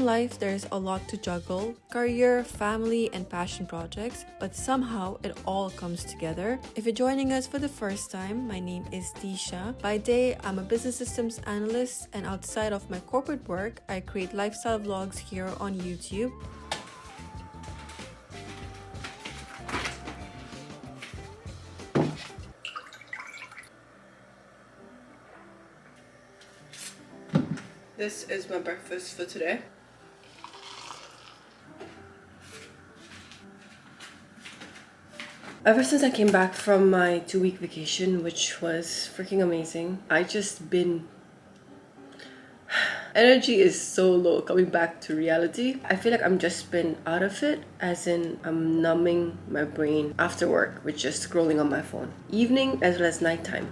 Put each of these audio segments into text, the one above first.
life, there's a lot to juggle: career, family, and passion projects, but somehow it all comes together. If you're joining us for the first time, my name is Tisha. By day, I'm a business systems analyst, and outside of my corporate work, I create lifestyle vlogs here on YouTube. This is my breakfast for today. Ever since I came back from my 2-week vacation, which was freaking amazing, I just been... energy is so low coming back to reality. I feel like I'm just been out of it, as in I'm numbing my brain after work with just scrolling on my phone. Evening as well as nighttime.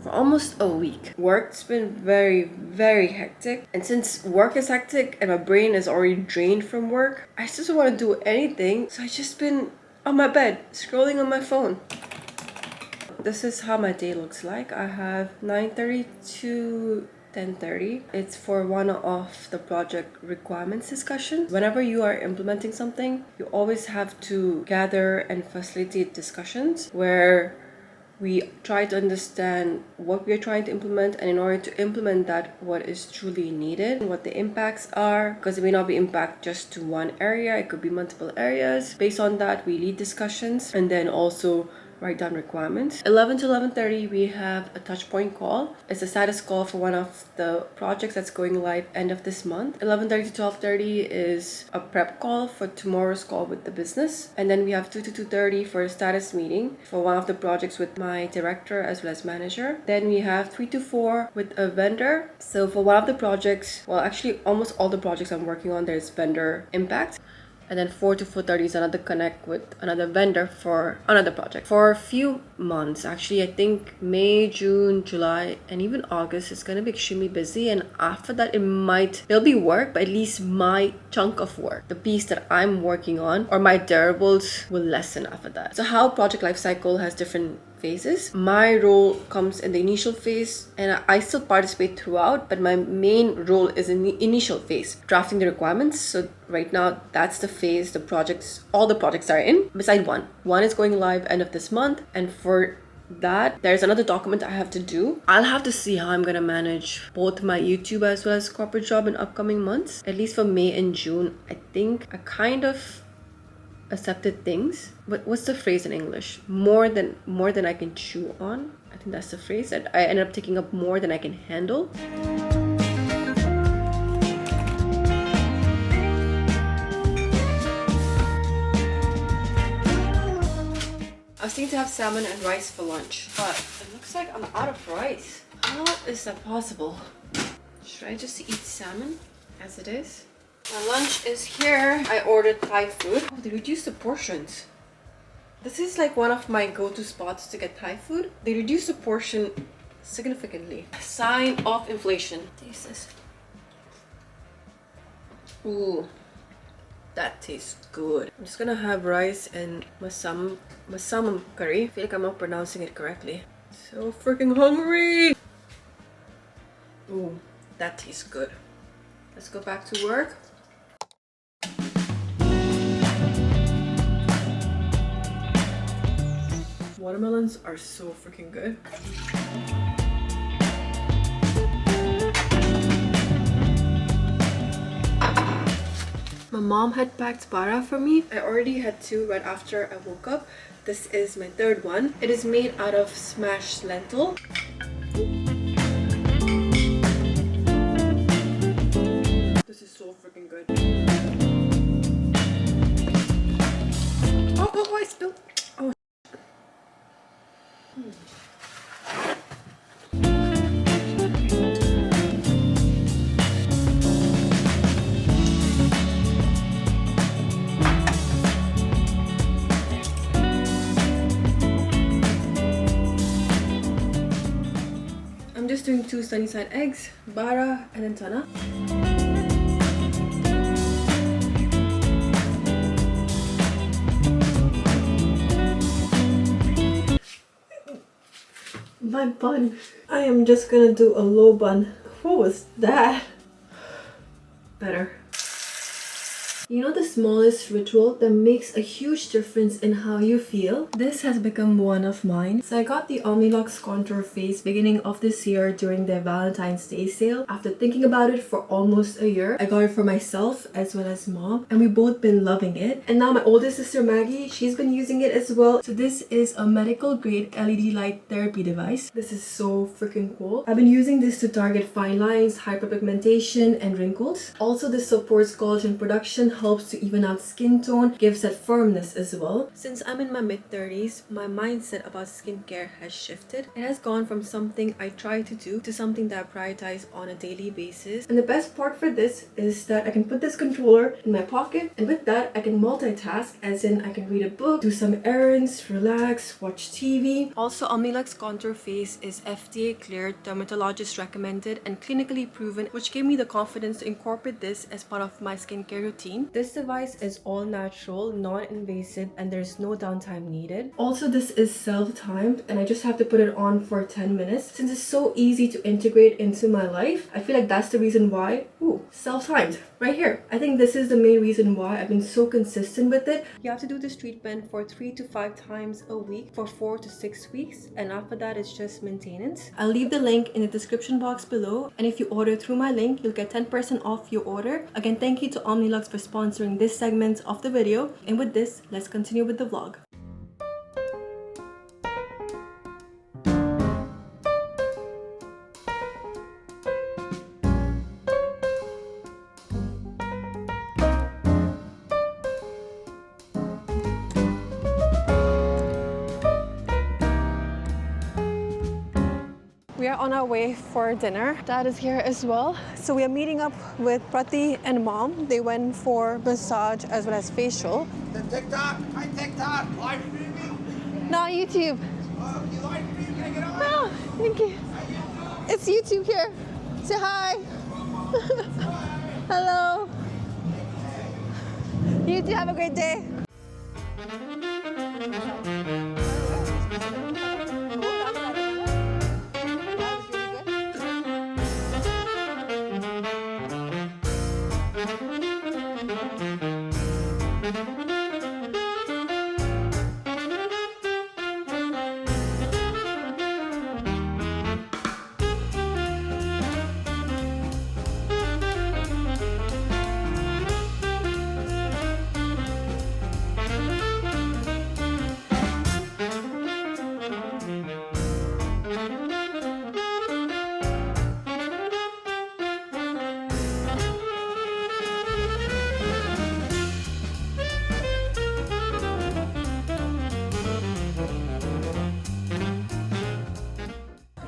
For almost a week. Work's been very hectic, and since work is hectic and my brain is already drained from work, I just don't want to do anything, so I just been on my bed scrolling on my phone. This is how my day looks like. I have 9:30 to 10:30. It's for one of the project requirements discussions. Whenever you are implementing something, you always have to gather and facilitate discussions where we try to understand what we're trying to implement, and in order to implement that, what is truly needed, what the impacts are, because it may not be impact just to one area, it could be multiple areas. Based on that, we lead discussions and then also write down requirements. 11 to 11:30, we have a touch point call. It's a status call for one of the projects that's going live end of this month. 11:30 to 12:30 is a prep call for tomorrow's call with the business. And then we have 2 to 2:30 for a status meeting for one of the projects with my director as well as manager. Then we have 3 to 4 with a vendor. So for one of the projects, well, actually almost all the projects I'm working on, there's vendor impact. And then 4 to 4:30 is another connect with another vendor for another project. For a few months, actually, I think May, June, July, and even August is going to be extremely busy. And after that, there'll be work, but at least my chunk of work, the piece that I'm working on, or my deliverables will lessen after that. So how project lifecycle has different phases. My role comes in the initial phase, and I still participate throughout, but my main role is in the initial phase, drafting the requirements. So right now, that's the phase all the projects are in, beside one. One is going live end of this month, and for that, there's another document I have to do. I'll have to see how I'm gonna manage both my YouTube as well as corporate job in upcoming months. At least for May and June, I think I kind of accepted things. But what's the phrase in English? More than I can chew on. I think that's the phrase. That I ended up taking up more than I can handle. I was thinking to have salmon and rice for lunch, but it looks like I'm out of rice. How is that possible? Should I just eat salmon as it is? My lunch is here. I ordered Thai food. Oh, they reduced the portions. This is like one of my go-to spots to get Thai food. They reduced the portion significantly. Sign of inflation. Taste this. Ooh, that tastes good. I'm just gonna have rice and masam curry. I feel like I'm not pronouncing it correctly. So freaking hungry. Ooh, that tastes good. Let's go back to work. Watermelons are so freaking good. My mom had packed bara for me. I already had 2 right after I woke up. This is my 3rd one. It is made out of smashed lentil. This is so freaking good. Oh, I spilled. Oh. I'm just doing 2 sunny side eggs, bara, and then tuna. My bun. I am just gonna do a low bun. What was that? Better. You know the smallest ritual that makes a huge difference in how you feel? This has become one of mine. So I got the Omnilux Contour Face beginning of this year during the Valentine's Day sale. After thinking about it for almost a year, I got it for myself as well as mom, and we both been loving it. And now my oldest sister Maggie, she's been using it as well. So this is a medical grade LED light therapy device. This is so freaking cool. I've been using this to target fine lines, hyperpigmentation, and wrinkles. Also, this supports collagen production, helps to even out skin tone, gives that firmness as well. Since I'm in my mid-30s, my mindset about skincare has shifted. It has gone from something I try to do to something that I prioritize on a daily basis. And the best part for this is that I can put this controller in my pocket, and with that I can multitask, as in I can read a book, do some errands, relax, watch TV. Also, Omnilux Contour Face is FDA cleared, dermatologist recommended, and clinically proven, which gave me the confidence to incorporate this as part of my skincare routine. This device is all natural, non-invasive, and there's no downtime needed. Also, this is self-timed, and I just have to put it on for 10 minutes. Since it's so easy to integrate into my life, I feel like that's the reason why, self-timed, right here. I think this is the main reason why I've been so consistent with it. You have to do this treatment for 3 to 5 times a week for 4 to 6 weeks, and after that it's just maintenance. I'll leave the link in the description box below, and if you order through my link, you'll get 10% off your order. Again, thank you to Omnilux for sponsoring this segment of the video, and with this, let's continue with the vlog. We are on our way for dinner. Dad is here as well. So we are meeting up with Prati and mom. They went for massage as well as facial. The TikTok, my TikTok, live streaming. Not YouTube. You live stream, can I get on? No, thank you. It's YouTube here. Say hi. Hello. You too, have a great day.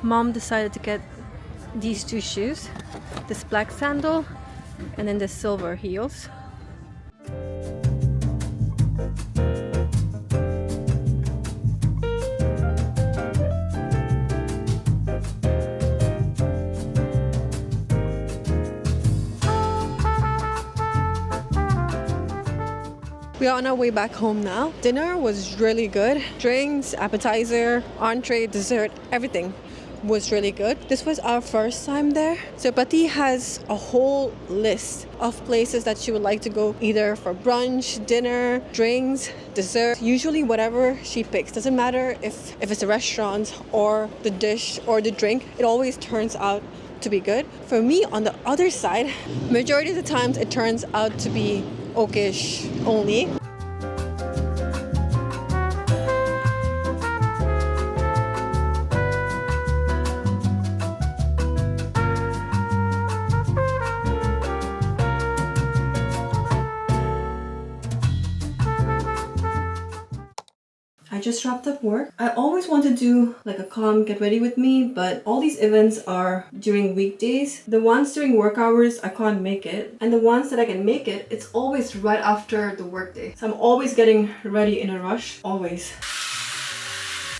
Mom decided to get these two shoes, this black sandal and then the silver heels. We are on our way back home now. Dinner was really good. Drinks, appetizer, entree, dessert, everything was really good. This was our first time there. So Pati has a whole list of places that she would like to go, either for brunch, dinner, drinks, dessert. Usually whatever she picks. Doesn't matter if it's a restaurant or the dish or the drink. It always turns out to be good. For me, on the other side, majority of the times it turns out to be okayish only. I just wrapped up work. I always want to do like a calm get ready with me, but all these events are during weekdays. The ones during work hours, I can't make it. And the ones that I can make it, it's always right after the workday. So I'm always getting ready in a rush, always.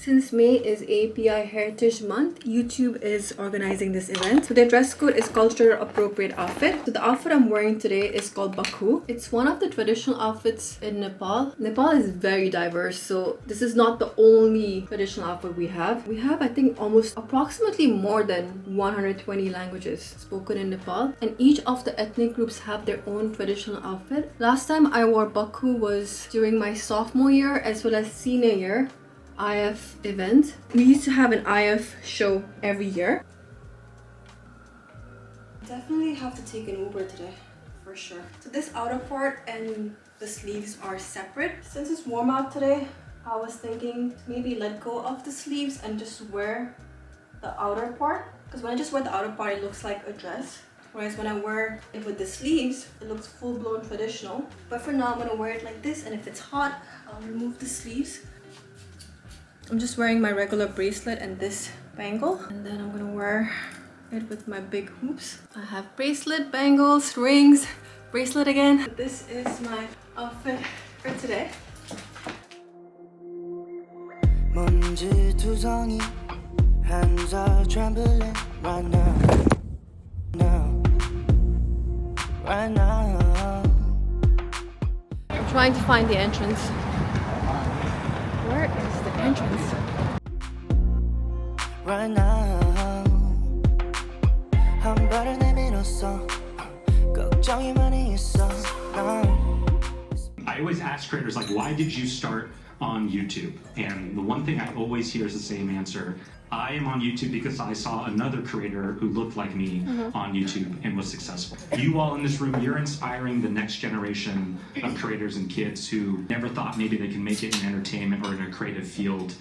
Since May is AAPI Heritage Month, YouTube is organizing this event. So their dress code is culture appropriate outfit. So the outfit I'm wearing today is called Baku. It's one of the traditional outfits in Nepal. Nepal is very diverse, so this is not the only traditional outfit we have. We have, I think, almost approximately more than 120 languages spoken in Nepal, and each of the ethnic groups have their own traditional outfit. Last time I wore Baku was during my sophomore year as well as senior year IF event. We used to have an IF show every year. Definitely have to take an Uber today, for sure. So this outer part and the sleeves are separate. Since it's warm out today, I was thinking maybe let go of the sleeves and just wear the outer part. Because when I just wear the outer part, it looks like a dress. Whereas when I wear it with the sleeves, it looks full-blown traditional. But for now, I'm gonna wear it like this, and if it's hot, I'll remove the sleeves. I'm just wearing my regular bracelet and this bangle, and then I'm gonna wear it with my big hoops. I have bracelet, bangles, rings, bracelet again. This is my outfit for today. Hands are trembling right now, right now. I'm trying to find the entrance. Where is the entrance? Right now. I always ask creators, like, why did you start on YouTube? And the one thing I always hear is the same answer. I am on YouTube because I saw another creator who looked like me on YouTube and was successful. You all in this room, you're inspiring the next generation of creators and kids who never thought maybe they can make it in entertainment or in a creative field.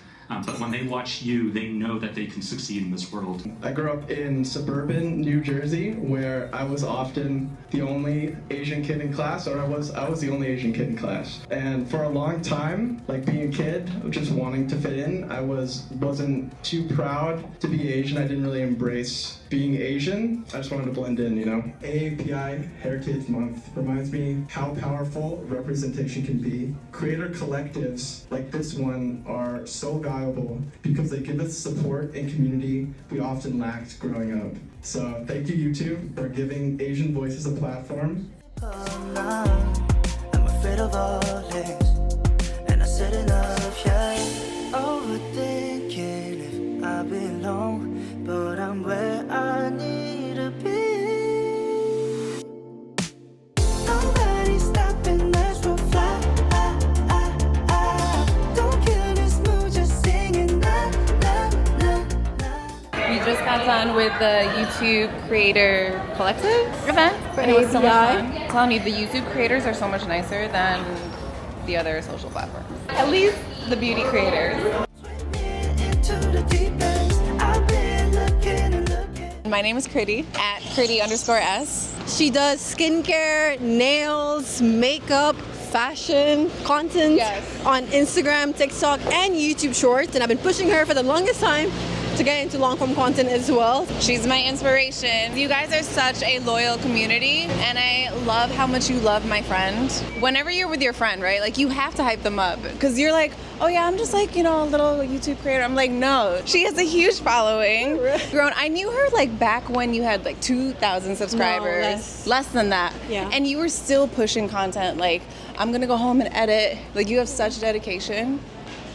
But when they watch you, they know that they can succeed in this world. I grew up in suburban New Jersey, where I was often the only Asian kid in class, or I was the only Asian kid in class. And for a long time, like being a kid, just wanting to fit in, I wasn't too proud to be Asian. I didn't really embrace being Asian. I just wanted to blend in, you know? AAPI Heritage Month reminds me how powerful representation can be. Creator collectives like this one are so valuable because they give us support and community we often lacked growing up. So thank you, YouTube, for giving Asian voices a platform. I'm afraid of all things, and I said enough, yeah. Overthinking if I belong, but I'm where I need to be. Nobody's stopping us from fly. Don't kill this mood, just singing na na na na. We just got done with the YouTube Creator Collective event, and it was so much fun. I'm telling you, the YouTube creators are so much nicer than the other social platforms. At least the beauty creators. My name is Critty, at Critty_S. She does skincare, nails, makeup, fashion, content on Instagram, TikTok, and YouTube Shorts. And I've been pushing her for the longest time to get into long-form content as well. She's my inspiration. You guys are such a loyal community, and I love how much you love my friend. Whenever you're with your friend, right, like you have to hype them up because you're like, oh yeah, I'm just like, you know, a little YouTube creator. I'm like, no, she has a huge following. Grown. I knew her like back when you had like 2,000 subscribers. No, less than that. Yeah. And you were still pushing content like, I'm gonna go home and edit. Like you have such dedication.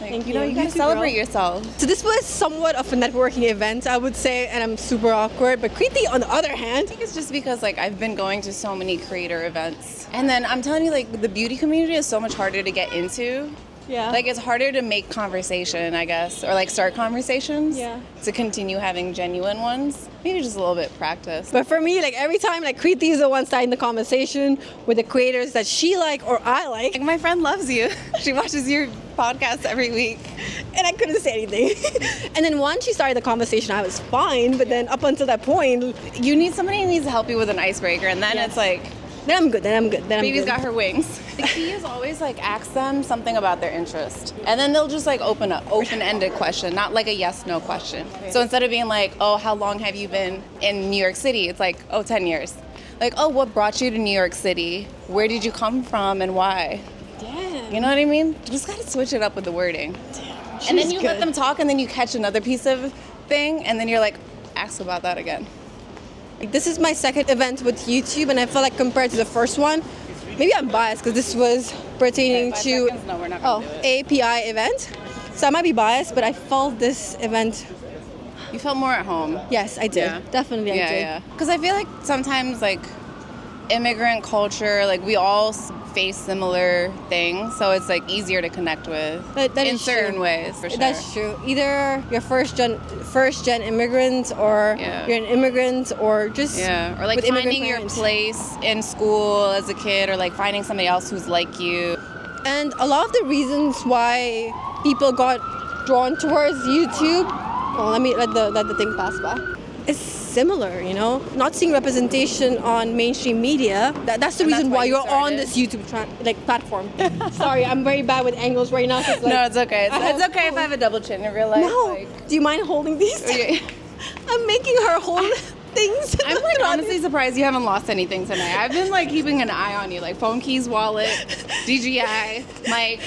Like, Thank you know, you gotta too, celebrate girl. yourself. So this was somewhat of a networking event, I would say, and I'm super awkward. But Kriti, on the other hand, I think it's just because like I've been going to so many creator events, and then I'm telling you, like the beauty community is so much harder to get into. yeah, Like it's harder to make conversation, I guess, or like start conversations. Yeah. To continue having genuine ones. Maybe just a little bit practice. But for me, like every time, like Kriti is the one starting the conversation with the creators that she like or I like, Like my friend loves you. She watches your podcast every week. and I couldn't say anything. And then once she started the conversation, I was fine. But then up until that point, You need somebody who needs to help you with an icebreaker, and then Yes. it's like, then I'm good. Then I'm good. Then I'm baby's good. got her wings. The key is always like ask them something about their interest, and then they'll just like open-ended question, not like a yes/no question. So instead of being like, oh, how long have you been in New York City? It's like, oh, 10 years. Like, oh, what brought you to New York City? Where did you come from and why? Damn. You know what I mean? You just gotta switch it up with the wording. And then you let them talk, and then you catch another piece of thing, and then you're like, ask about that again. This is my second event with YouTube, and I feel like compared to the first one, maybe I'm biased because this was pertaining to No, we're not gonna do it. AAPI event. So I might be biased, but I felt this event. You felt more at home. Yes, I did. Yeah. Definitely, I did. Yeah. Because I feel like sometimes, like, immigrant culture, like, we all face similar things, so it's, like, easier to connect with That in is certain true. ways, for sure. That's true. Either you're first gen immigrant, or Yeah. you're an immigrant, or just Yeah, or, like, with immigrant finding your parents. place in school as a kid, or, like, finding somebody else who's like you. And a lot of the reasons why people got drawn towards YouTube, well, let the thing pass by. It's similar, you know. Not seeing representation on mainstream media. That's the reason why you you're on started. this YouTube platform. Sorry, I'm very bad with angles right now. No, it's okay. It's okay if I have a double chin in real life. No. Like, Do you mind holding these? okay. I'm making her hold things. I'm like honestly surprised you haven't lost anything tonight. I've been like keeping an eye on you, like phone keys, wallet, DJI, mic,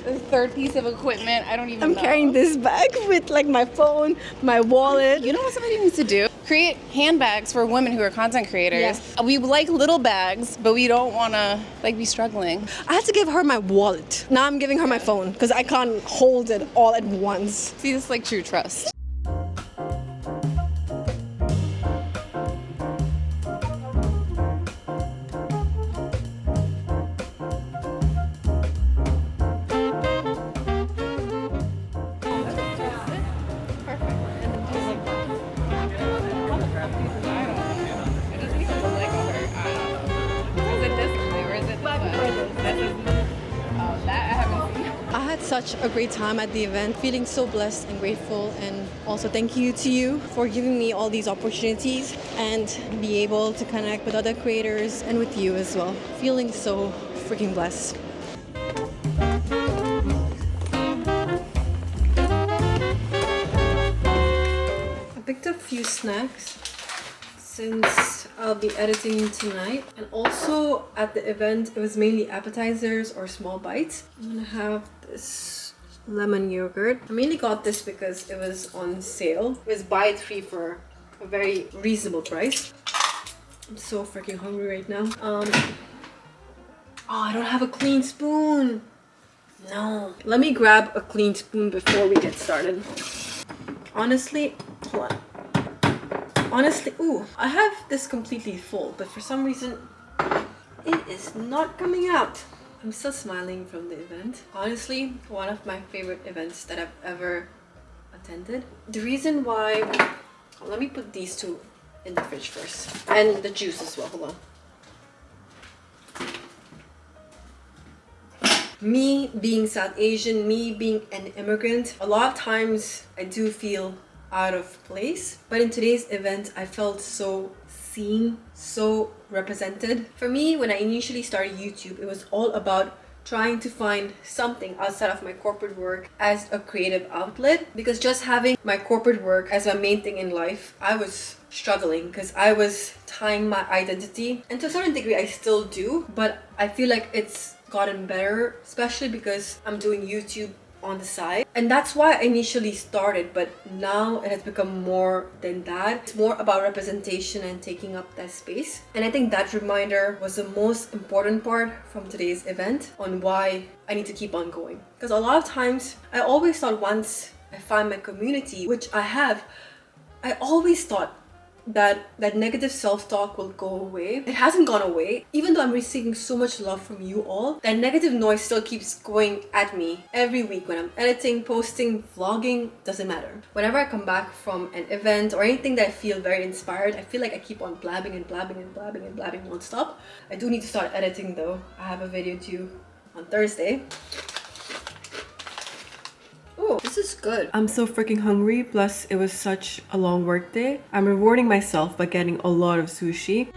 the third piece of equipment. I don't even I'm know. carrying this bag with like my phone, my wallet. You know what somebody needs to do? Create handbags for women who are content creators. Yes. We like little bags, but we don't want to like be struggling. I had to give her my wallet. Now I'm giving her my phone because I can't hold it all at once. See, this is like true trust. I had such a great time at the event, feeling so blessed and grateful, and also thank you to you for giving me all these opportunities and be able to connect with other creators and with you as well. Feeling so freaking blessed. I picked up a few snacks since I'll be editing tonight, and also at the event it was mainly appetizers or small bites. I'm gonna have this lemon yogurt. I mainly got this because it was on sale. It was buy it free for a very reasonable price. I'm so freaking hungry right now. Oh, I don't have a clean spoon. No. Let me grab a clean spoon before we get started. Honestly, hold on. Honestly, ooh, I have this completely full, but for some reason, it is not coming out. I'm still smiling from the event. Honestly, one of my favorite events that I've ever attended. The reason why, let me put these two in the fridge first. And the juice as well, hold on. Me being South Asian, me being an immigrant, a lot of times I do feel out of place, but in today's event I felt so seen, so represented. For me, when I initially started YouTube, it was all about trying to find something outside of my corporate work as a creative outlet, because just having my corporate work as my main thing in life, I was struggling because I was tying my identity, and to a certain degree I still do, but I feel like it's gotten better, especially because I'm doing YouTube on the side, and that's why I initially started, but now it has become more than that. It's more about representation and taking up that space, and I think that reminder was the most important part from today's event on why I need to keep on going. Because a lot of times I always thought once I find my community, which I have, I always thought that negative self-talk will go away. It hasn't gone away. Even though I'm receiving so much love from you all, that negative noise still keeps going at me every week when I'm editing, posting, vlogging, doesn't matter. Whenever I come back from an event or anything that I feel very inspired, I feel like I keep on blabbing and blabbing and blabbing and blabbing non-stop. I do need to start editing though. I have a video due on Thursday. Oh, this is good. I'm so freaking hungry, plus it was such a long work day. I'm rewarding myself by getting a lot of sushi.